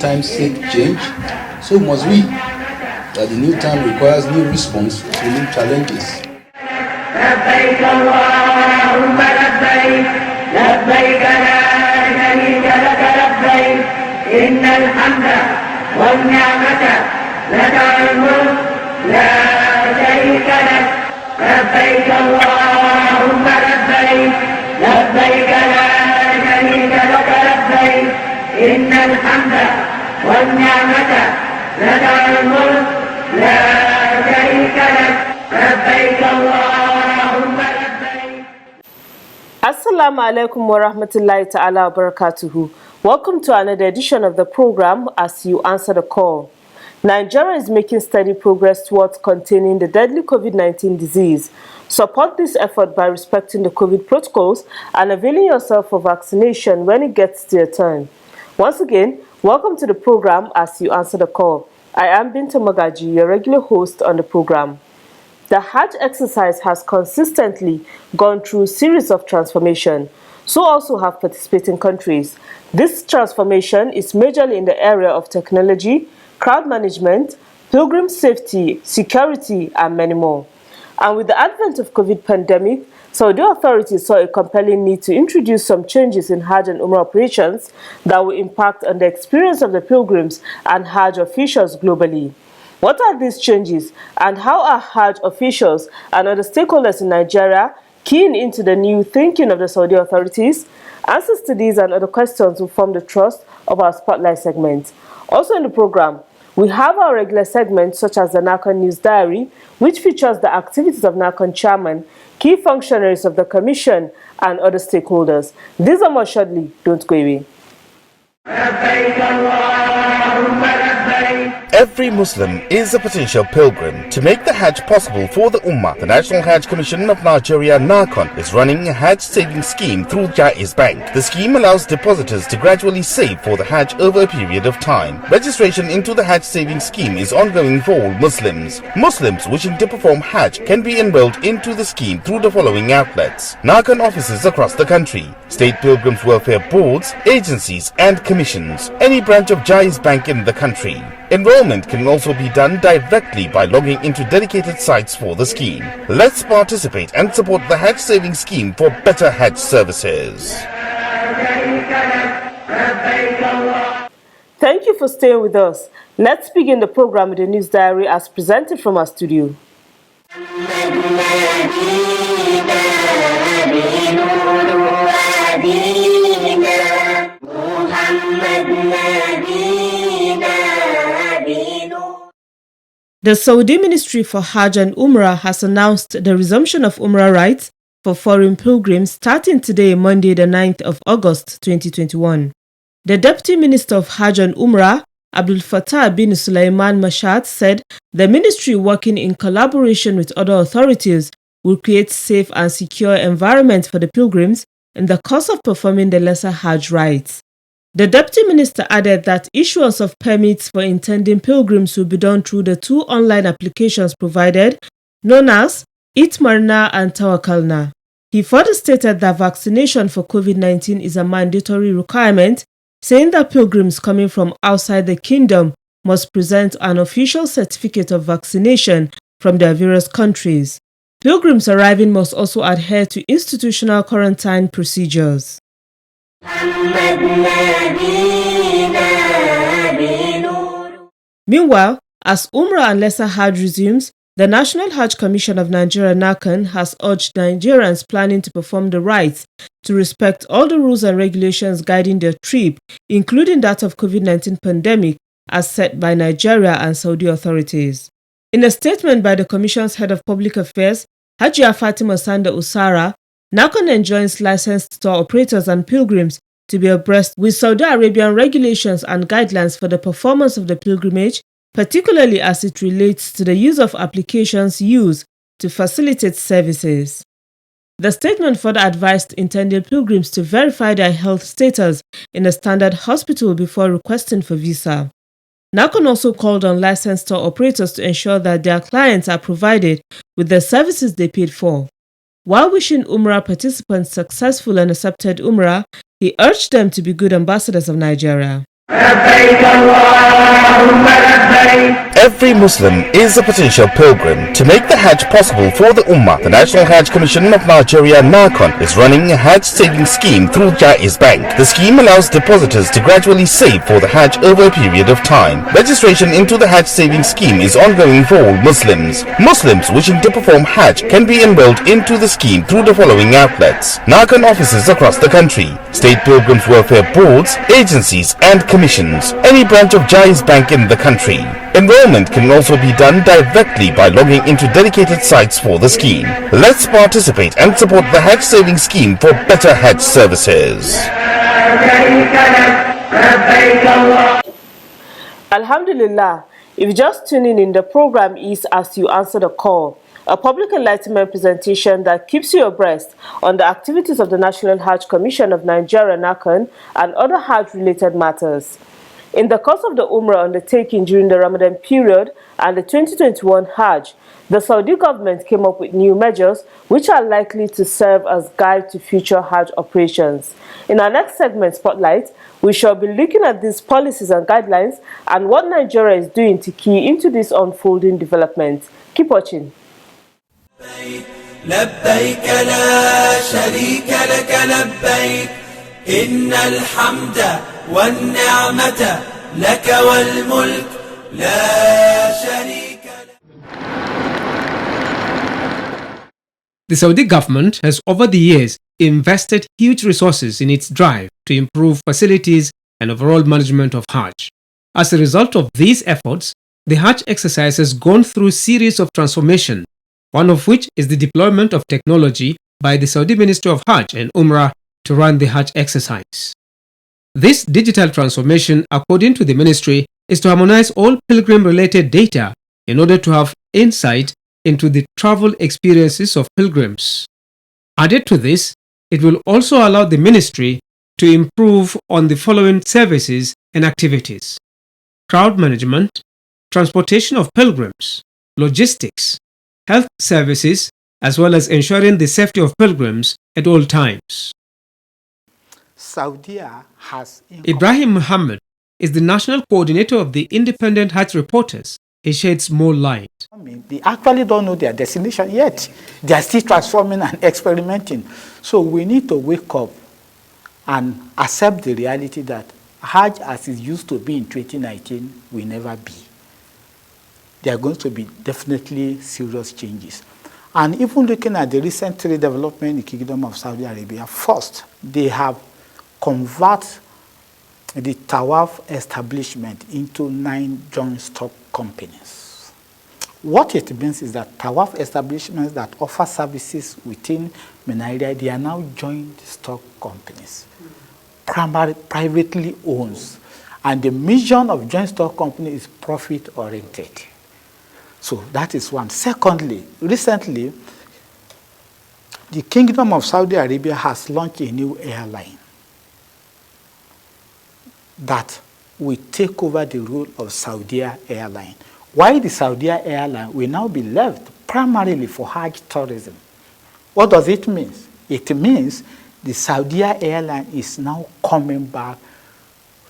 times seek change, so must we, that the new time requires new response to new challenges. لبيك اللهم لبيك لبيك لا شريك لك لبيك إن الحمد والنعمة لك الملك لا شريك لك لبيك اللهم لبيك لبيك لا شريك لك لبيك إن الحمد والنعمة لك الملك لا شريك لك لبيك اللهم لبيك. Assalamu alaikum wa rahmatullahi ta'ala wa barakatuhu. Welcome to another edition of the program As You Answer the Call. Nigeria is making steady progress towards containing the deadly COVID-19 disease. Support this effort by respecting the COVID protocols and availing yourself for vaccination when it gets to your turn. Once again, welcome to the program As You Answer the Call. I am Binta Magaji, your regular host on the program. The Hajj exercise has consistently gone through a series of transformation. So also have participating countries. This transformation is majorly in the area of technology, crowd management, pilgrim safety, security, and many more. And with the advent of COVID pandemic, Saudi authorities saw a compelling need to introduce some changes in Hajj and Umrah operations that will impact on the experience of the pilgrims and Hajj officials globally. What are these changes, and how are Hajj officials and other stakeholders in Nigeria keying into the new thinking of the Saudi authorities? Answers to these and other questions will form the thrust of our Spotlight segment. Also in the program, we have our regular segments such as the NAHCON News Diary, which features the activities of NAHCON chairman, key functionaries of the commission, and other stakeholders. These are more shortly. Don't go away. Every Muslim is a potential pilgrim. To make the Hajj possible for the Ummah, the National Hajj Commission of Nigeria, NAHCON, is running a Hajj savings scheme through Jaiz Bank. The scheme allows depositors to gradually save for the Hajj over a period of time. Registration into the Hajj savings scheme is ongoing for all Muslims. Muslims wishing to perform Hajj can be enrolled into the scheme through the following outlets: NAHCON offices across the country, state pilgrims welfare boards, agencies and commissions, any branch of Jaiz Bank in the country. Enrollment can also be done directly by logging into dedicated sites for the scheme. Let's participate and support the Hajj savings scheme for better Hajj services. Thank you for staying with us. Let's begin the program with the news diary as presented from our studio. The Saudi Ministry for Hajj and Umrah has announced the resumption of Umrah rights for foreign pilgrims starting today, Monday, the 9th of August 2021. The Deputy Minister of Hajj and Umrah, Abdul Fattah bin Sulaiman Mashat, said the ministry, working in collaboration with other authorities, will create safe and secure environments for the pilgrims in the course of performing the lesser Hajj rites. The Deputy Minister added that issuance of permits for intending pilgrims will be done through the two online applications provided, known as Itmarna and Tawakkalna. He further stated that vaccination for COVID-19 is a mandatory requirement, saying that pilgrims coming from outside the kingdom must present an official certificate of vaccination from their various countries. Pilgrims arriving must also adhere to institutional quarantine procedures. Meanwhile, as Umrah and Lesser Hajj resumes, the National Hajj Commission of Nigeria, NAHCON, has urged Nigerians planning to perform the rites to respect all the rules and regulations guiding their trip, including that of COVID-19 pandemic, as set by Nigeria and Saudi authorities. In a statement by the Commission's Head of Public Affairs, Hajia Fatima Sanda Usara, NAHCON enjoins licensed tour operators and pilgrims to be abreast with Saudi Arabian regulations and guidelines for the performance of the pilgrimage, particularly as it relates to the use of applications used to facilitate services. The statement further advised intended pilgrims to verify their health status in a standard hospital before requesting for visa. NAHCON also called on licensed tour operators to ensure that their clients are provided with the services they paid for. While wishing Umrah participants successful and accepted Umrah, he urged them to be good ambassadors of Nigeria. لبيك اللهم لبيك. Every Muslim is a potential pilgrim. To make the Hajj possible for the Ummah, the National Hajj Commission of Nigeria NAHCON is running a Hajj savings scheme through Jaiz Bank. The scheme allows depositors to gradually save for the Hajj over a period of time. Registration into the Hajj savings scheme is ongoing for all Muslims. Muslims wishing to perform Hajj can be enrolled into the scheme through the following outlets: NAHCON offices across the country, state pilgrims welfare boards, agencies and commissions, any branch of Jaiz Bank in the country. Enrollment can also be done directly by logging into dedicated sites for the scheme. Let's participate and support the Hajj savings scheme for better Hajj services. Alhamdulillah, if you're just tuning in, the program is As You Answer the Call, a public enlightenment presentation that keeps you abreast on the activities of the National Hajj Commission of Nigeria NAHCON and other Hajj-related matters. In the course of the Umrah undertaking during the Ramadan period and the 2021 Hajj, the Saudi government came up with new measures which are likely to serve as guide to future Hajj operations. In our next segment, Spotlight, we shall be looking at these policies and guidelines and what Nigeria is doing to key into this unfolding development. Keep watching. لبيك لا شريك لك لبيك إن الحمد والنعمة لك والملك لا شريك لك. The Saudi government has over the years invested huge resources in its drive to improve facilities and overall management of Hajj. As a result of these efforts, the Hajj exercise has gone through a series of transformation, one of which is the deployment of technology by the Saudi Ministry of Hajj and Umrah to run the Hajj exercise. This digital transformation, according to the ministry, is to harmonize all pilgrim-related data in order to have insight into the travel experiences of pilgrims. Added to this, it will also allow the ministry to improve on the following services and activities: crowd management, transportation of pilgrims, logistics, health services, as well as ensuring the safety of pilgrims at all times. Saudi has Ibrahim Muhammad is the national coordinator of the Independent Hajj Reporters. He sheds more light. They actually don't know their destination yet. They are still transforming and experimenting. So we need to wake up and accept the reality that Hajj as it used to be in 2019 will never be. There are going to be definitely serious changes. And even looking at the recent trade development in the Kingdom of Saudi Arabia, first, they have converted the Tawaf establishment into 9 joint stock companies. What it means is that Tawaf establishments that offer services within Nigeria, they are now joint stock companies, privately owned. And the mission of joint stock company is profit-oriented. So that is one. Secondly, recently, the Kingdom of Saudi Arabia has launched a new airline that will take over the role of Saudi Airline. Why the Saudi Airline will now be left primarily for Hajj tourism. What does it mean? It means the Saudi Airline is now coming back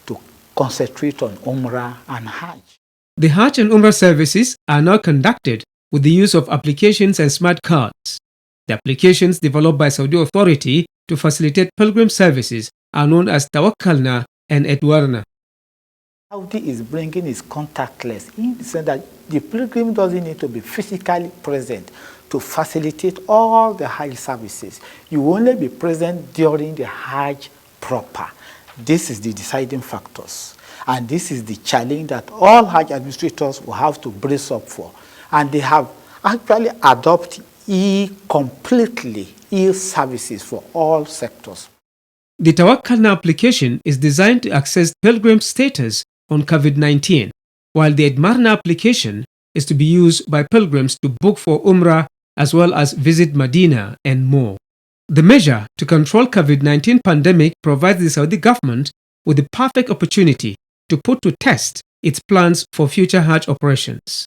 to concentrate on Umrah and Hajj. The Hajj and Umrah services are now conducted with the use of applications and smart cards. The applications developed by Saudi authority to facilitate pilgrim services are known as Tawakkalna and Edwarna. Saudi is bringing is contactless in the sense that the pilgrim doesn't need to be physically present to facilitate all the Hajj services. You will only be present during the Hajj proper. This is the deciding factors. And this is the challenge that all Hajj administrators will have to brace up for. And they have actually adopted completely e-services for all sectors. The Tawakkalna application is designed to access pilgrim status on COVID-19, while the Edmarna application is to be used by pilgrims to book for Umrah as well as visit Medina and more. The measure to control COVID-19 pandemic provides the Saudi government with the perfect opportunity to put to test its plans for future Hajj operations.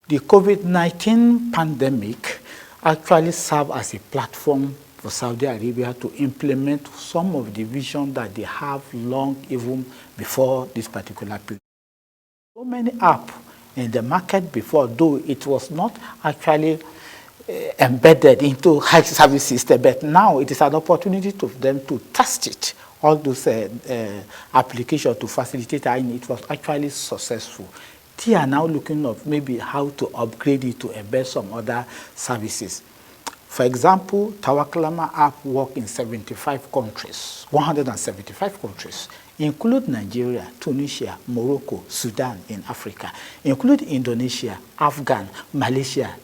The COVID-19 pandemic actually served as a platform for Saudi Arabia to implement some of the vision that they have long even before this particular period. So many apps in the market before, though it was not actually embedded into Hajj service system, but now it is an opportunity for them to test it. All those applications to facilitate, and it was actually successful. They are now looking at maybe how to upgrade it to embed some other services. For example, Tawaklama app work in 75 countries, 175 countries, include Nigeria, Tunisia, Morocco, Sudan in Africa, include Indonesia, Afghan, Malaysia,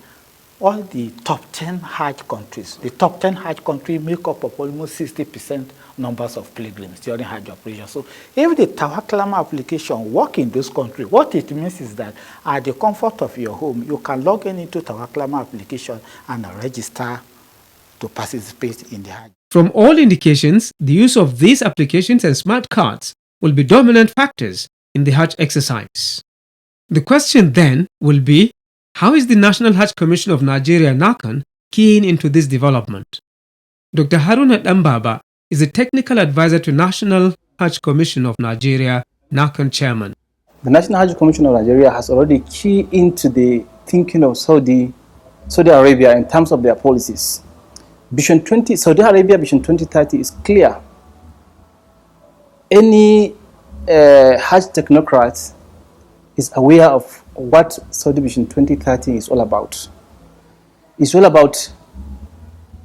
all the top 10 Hajj countries. The top 10 Hajj countries make up of almost 60% numbers of pilgrims during Hajj operations. So if the Tawaklama application work in those countries, what it means is that at the comfort of your home, you can log in into Tawaklama application and register to participate in the Hajj. From all indications, the use of these applications and smart cards will be dominant factors in the Hajj exercise. The question then will be, how is the National Hajj Commission of Nigeria, NAHCON, keying into this development? Dr. Haruna Dambaba is a technical advisor to National Hajj Commission of Nigeria, NAHCON chairman. The National Hajj Commission of Nigeria has already keyed into the thinking of Saudi Arabia in terms of their policies. Saudi Arabia Vision 2030 is clear. Any Hajj technocrat is aware of what Saudi Vision 2030 is all about. It's all about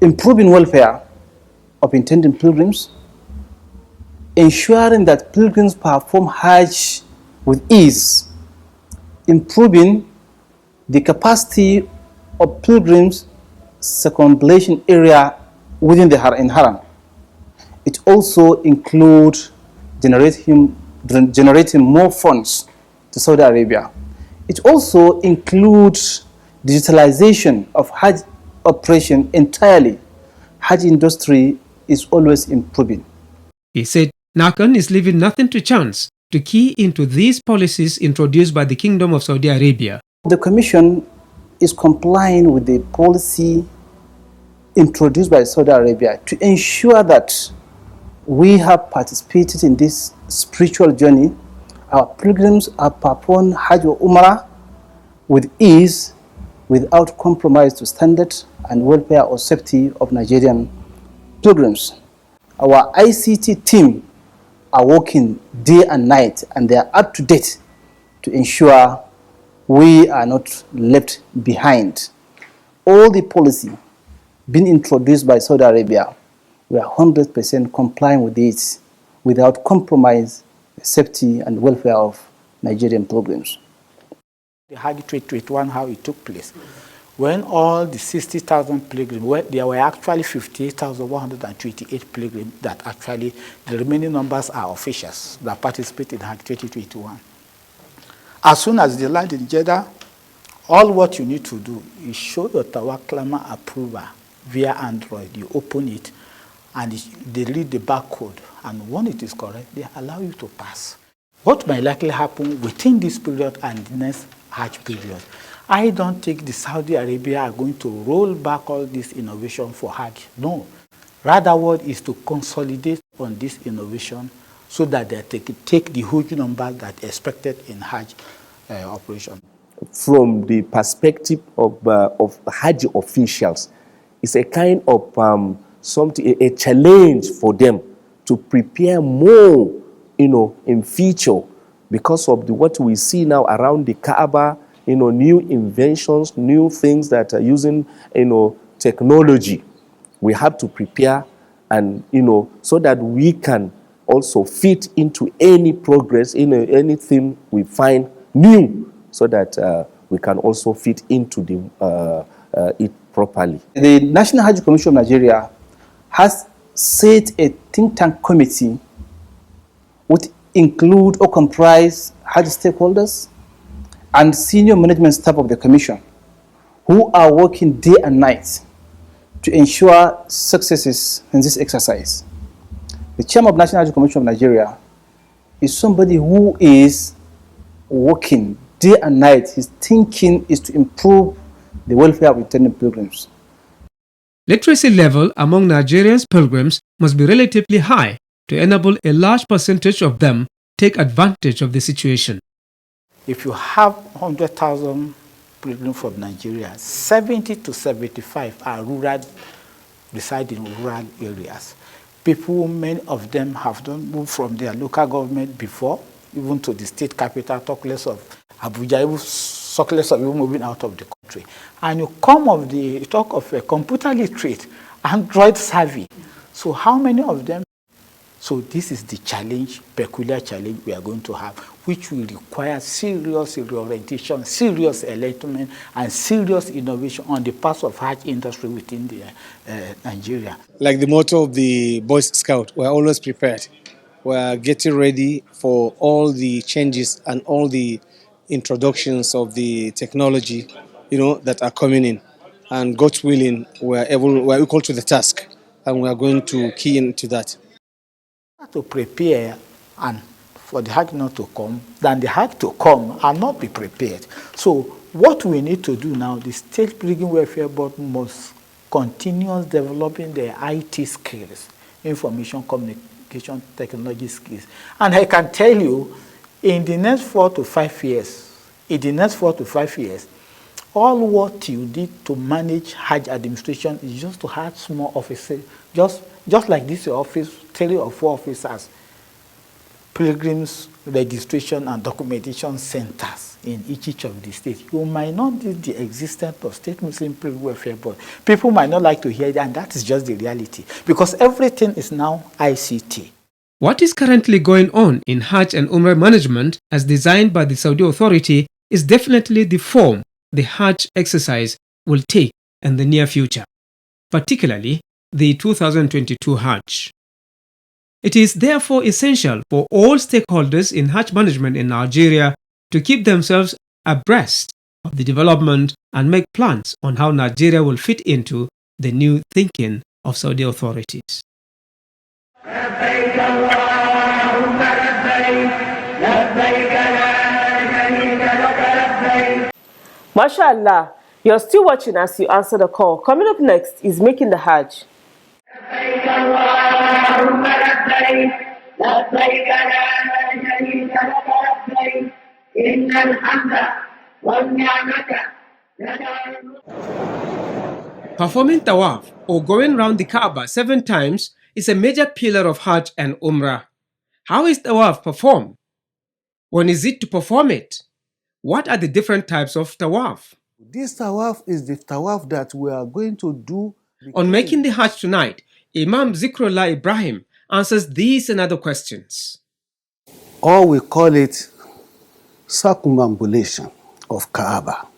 improving welfare of intending pilgrims, ensuring that pilgrims perform Hajj with ease, improving the capacity of pilgrims' circumambulation area within the Haram. It also includes generating more funds to Saudi Arabia. It also includes digitalization of Hajj operation entirely. Hajj industry is always improving. He said NAHCON is leaving nothing to chance to key into these policies introduced by the Kingdom of Saudi Arabia. The Commission is complying with the policy introduced by Saudi Arabia to ensure that we have participated in this spiritual journey. Our pilgrims are performing Hajj or Umrah with ease, without compromise to standard and welfare or safety of Nigerian pilgrims. Our ICT team are working day and night, and they are up to date to ensure we are not left behind. All the policy being introduced by Saudi Arabia, we are 100% complying with it without compromise the safety and welfare of Nigerian pilgrims. The Hajj 2021, how it took place. When all the 60,000 pilgrims, there were actually 58,128 pilgrims that actually, the remaining numbers are officials that participated in Hajj 2021. As soon as they land in Jeddah, all what you need to do is show your Tawaklama approval via Android. You open it and they read the barcode, and when it is correct, they allow you to pass. What might likely happen within this period and the next Hajj period? I don't think the Saudi Arabia are going to roll back all this innovation for Hajj. No. Rather, what is to consolidate on this innovation so that they take the huge number that expected in Hajj operation. From the perspective of Hajj officials, it's a kind of a challenge for them to prepare more, in future, because of what we see now around the Kaaba, new inventions, new things that are using, technology. We have to prepare and, so that we can also fit into any progress, anything we find new, so that we can also fit into it properly. The National Hajj Commission of Nigeria has set a think tank committee which include or comprise Hajj stakeholders and senior management staff of the commission, who are working day and night to ensure successes in this exercise. The chairman of National Hajj Commission of Nigeria is somebody who is working day and night. His thinking is to improve the welfare of intended pilgrims. Literacy level among Nigerians pilgrims must be relatively high to enable a large percentage of them take advantage of the situation. If you have 100,000 pilgrims from Nigeria, 70 to 75 are rural, reside in rural areas. People, many of them have done move from their local government before, even to the state capital, talk less of Abuja, even talk less of even moving out of the country. And you talk of a computer literate, Android savvy. So how many of them? So this is the challenge, peculiar challenge we are going to have, which will require serious reorientation, serious enlightenment, and serious innovation on the part of Hajj industry within Nigeria. Like the motto of the Boy Scout, we're always prepared. We're getting ready for all the changes and all the introductions of the technology, that are coming in. And God willing, we're equal to the task, and we are going to key into that. To prepare and for the Hajj not to come, than the Hajj to come and not be prepared. So what we need to do now, the State Pilgrim Welfare Board must continue developing their IT skills, information communication technology skills. And I can tell you, in the next 4 to 5 years, all what you need to manage Hajj administration is just to have small offices, just like this office, 3 or 4 officers, pilgrims registration and documentation centers in each of the states. You might not need the existence of State Muslim Pilgrim Welfare Board. People might not like to hear that, and that is just the reality, because everything is now ICT. What is currently going on in Hajj and Umrah management as designed by the Saudi authority is definitely the form the Hajj exercise will take in the near future, particularly the 2022 Hajj. It is therefore essential for all stakeholders in Hajj management in Nigeria to keep themselves abreast of the development and make plans on how Nigeria will fit into the new thinking of Saudi authorities. لبيك اللهم لبيك لبيك لا شريك لك لبيك. MashaAllah, you're still watching as you answer the call. Coming up next is Making the Hajj. لبيك اللهم لبيك لبيك لا شريك لك لبيك إن الحمد والنعمة لك والملك. Performing tawaf or going round the Kaaba 7 times is a major pillar of Hajj and Umrah. How is tawaf performed? When is it to perform it? What are the different types of tawaf? This tawaf is the tawaf that we are going to do. On Making the Hajj tonight, Imam Zikrullah Ibrahim answers these and other questions. Or we call it circumambulation of Kaaba.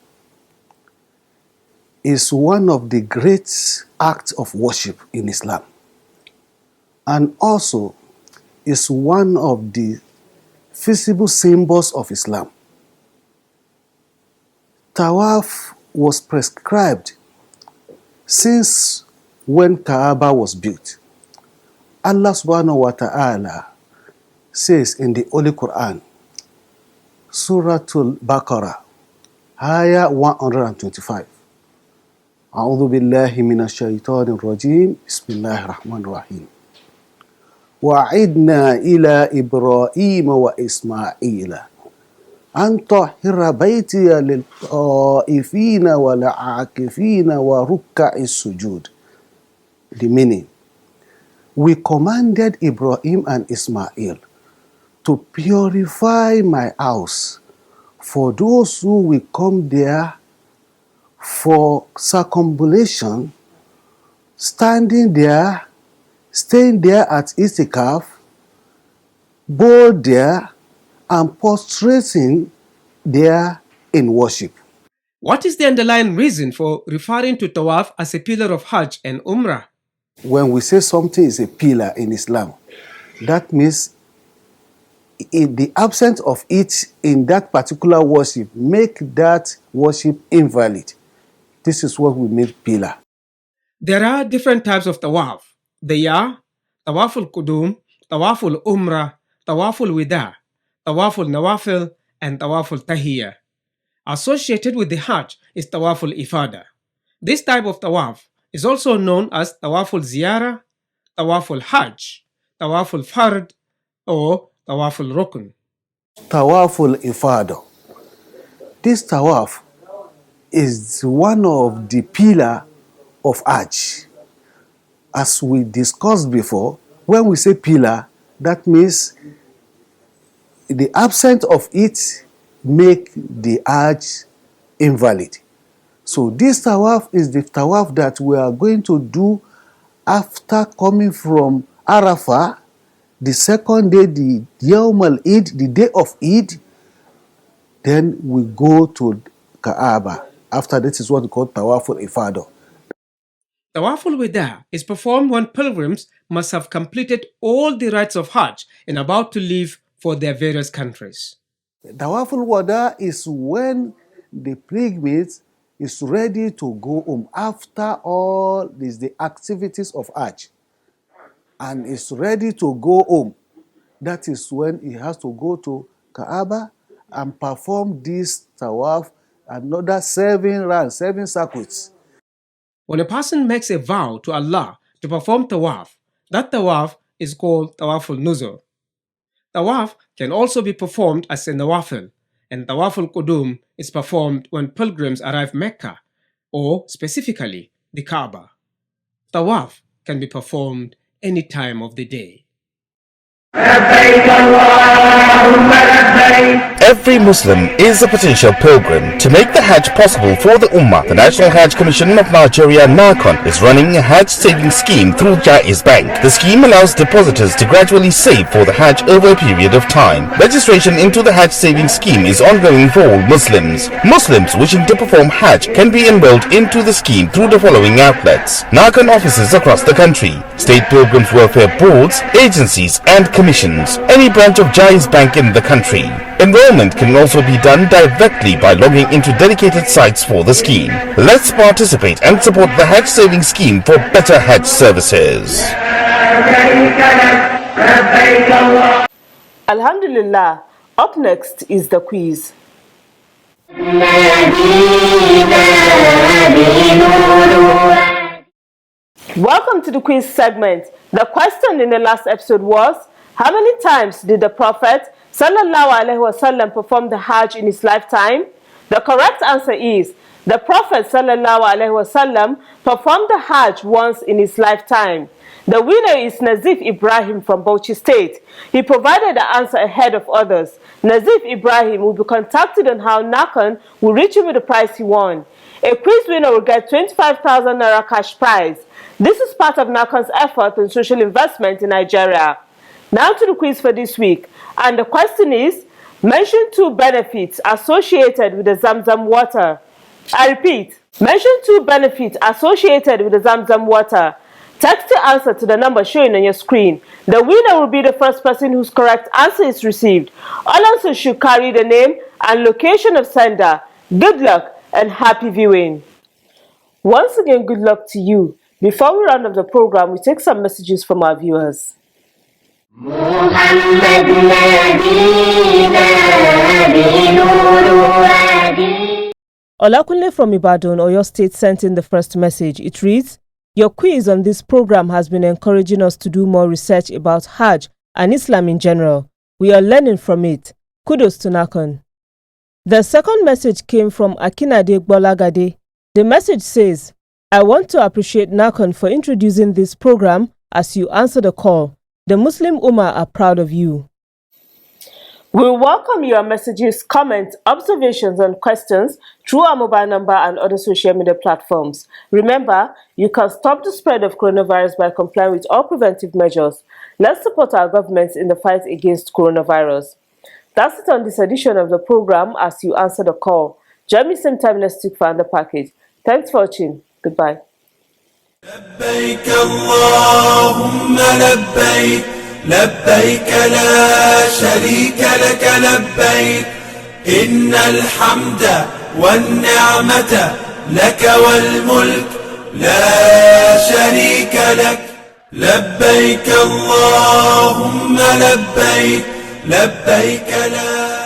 Is one of the great acts of worship in Islam, and also is one of the visible symbols of Islam. Tawaf was prescribed since when Kaaba was built. Allah subhanahu wa ta'ala says in the Holy Quran, Suratul Baqarah, Ayah 125, أعوذ بالله من الشيطان الرجيم بسم الله الرحمن الرحيم وعدنا إلى إبراهيم وإسماعيل أن طهر بيتي للطائفين والعاكفين وركع السجود. The meaning, we commanded Ibrahim and Ismail to purify my house for those who will come there for circumambulation, standing there, staying there at Itikaf, bow there, and prostrating there in worship. What is the underlying reason for referring to tawaf as a pillar of Hajj and Umrah? When we say something is a pillar in Islam, that means in the absence of it in that particular worship make that worship invalid. This is what we make pillar. There are different types of tawaf. They are Tawaful Qudum, Tawaful Umrah, Tawaful Wida, Tawaful Nawafil, and Tawaful Tahiyya. Associated with the Hajj is Tawaful Ifada. This type of tawaf is also known as Tawaful Ziyara, Tawaful Hajj, Tawaful Fard, or Tawaful Rukn. Tawaful Ifada. This tawaf is one of the pillars of Hajj. As we discussed before, when we say pillar, that means the absence of it make the Hajj invalid. So this tawaf is the tawaf that we are going to do after coming from Arafah, the second day, the Yawm al-Eid, the day of Eid. Then we go to Kaaba. After this is what we call Tawaful Ifada. Tawaful Wada is performed when pilgrims must have completed all the rites of Hajj and about to leave for their various countries. Tawaful Wada is when the pilgrims is ready to go home after all the activities of Hajj and is ready to go home. That is when he has to go to Kaaba and perform this tawaf, another 7 rounds, 7 circuits. When a person makes a vow to Allah to perform tawaf, that tawaf is called Tawaful Nuzur. Tawaf can also be performed as a nawafil, and Tawaful Qudum is performed when pilgrims arrive Mecca, or specifically the Kaaba. Tawaf can be performed any time of the day. Every Muslim is a potential pilgrim. To make the Hajj possible for the Ummah, the National Hajj Commission of Nigeria (NAHCON) is running a Hajj saving scheme through Jaiz Bank. The scheme allows depositors to gradually save for the Hajj over a period of time. Registration into the Hajj saving scheme is ongoing for all Muslims. Muslims wishing to perform Hajj can be enrolled into the scheme through the following outlets: NAHCON offices across the country, state pilgrims welfare boards, agencies and commissions, any branch of Jaiz Bank in the country. Enrollment can also be done directly by logging into dedicated sites for the scheme. Let's participate and support the Hajj saving scheme for better Hajj services. Alhamdulillah. Up next is the quiz. Welcome to the quiz segment. The question in the last episode was, how many times did the Prophet ﷺ perform the Hajj in his lifetime? The correct answer is, the Prophet ﷺ performed the Hajj once in his lifetime. The winner is Nazif Ibrahim from Bauchi State. He provided the answer ahead of others. Nazif Ibrahim will be contacted on how NAHCON will reach him with the prize he won. A quiz winner will get 25,000 Naira cash prize. This is part of NAHCON's effort on social investment in Nigeria. Now to the quiz for this week. And the question is, mention 2 benefits associated with the Zamzam water. I repeat, mention 2 benefits associated with the Zamzam water. Text the answer to the number showing on your screen. The winner will be the first person whose correct answer is received. All answers should carry the name and location of sender. Good luck and happy viewing. Once again, good luck to you. Before we round up the program, we take some messages from our viewers. Olakunle from Ibadan, Oyo State, sent in the first message. It reads, your quiz on this program has been encouraging us to do more research about Hajj and Islam in general. We are learning from it. Kudos to NAHCON. The second message came from Akinade Gbolagade. The message says, I want to appreciate NAHCON for introducing this program as you answer the call. The Muslim Ummah are proud of you. We welcome your messages, comments, observations, and questions through our mobile number and other social media platforms. Remember, you can stop the spread of coronavirus by complying with all preventive measures. Let's support our governments in the fight against coronavirus. That's it on this edition of the program as you answer the call. Join me same time next week for another package. Thanks for watching. Goodbye. لبيك اللهم لبيك لبيك لا شريك لك لبيك إن الحمد والنعمة لك والملك لا شريك لك لبيك اللهم لبيك لبيك لا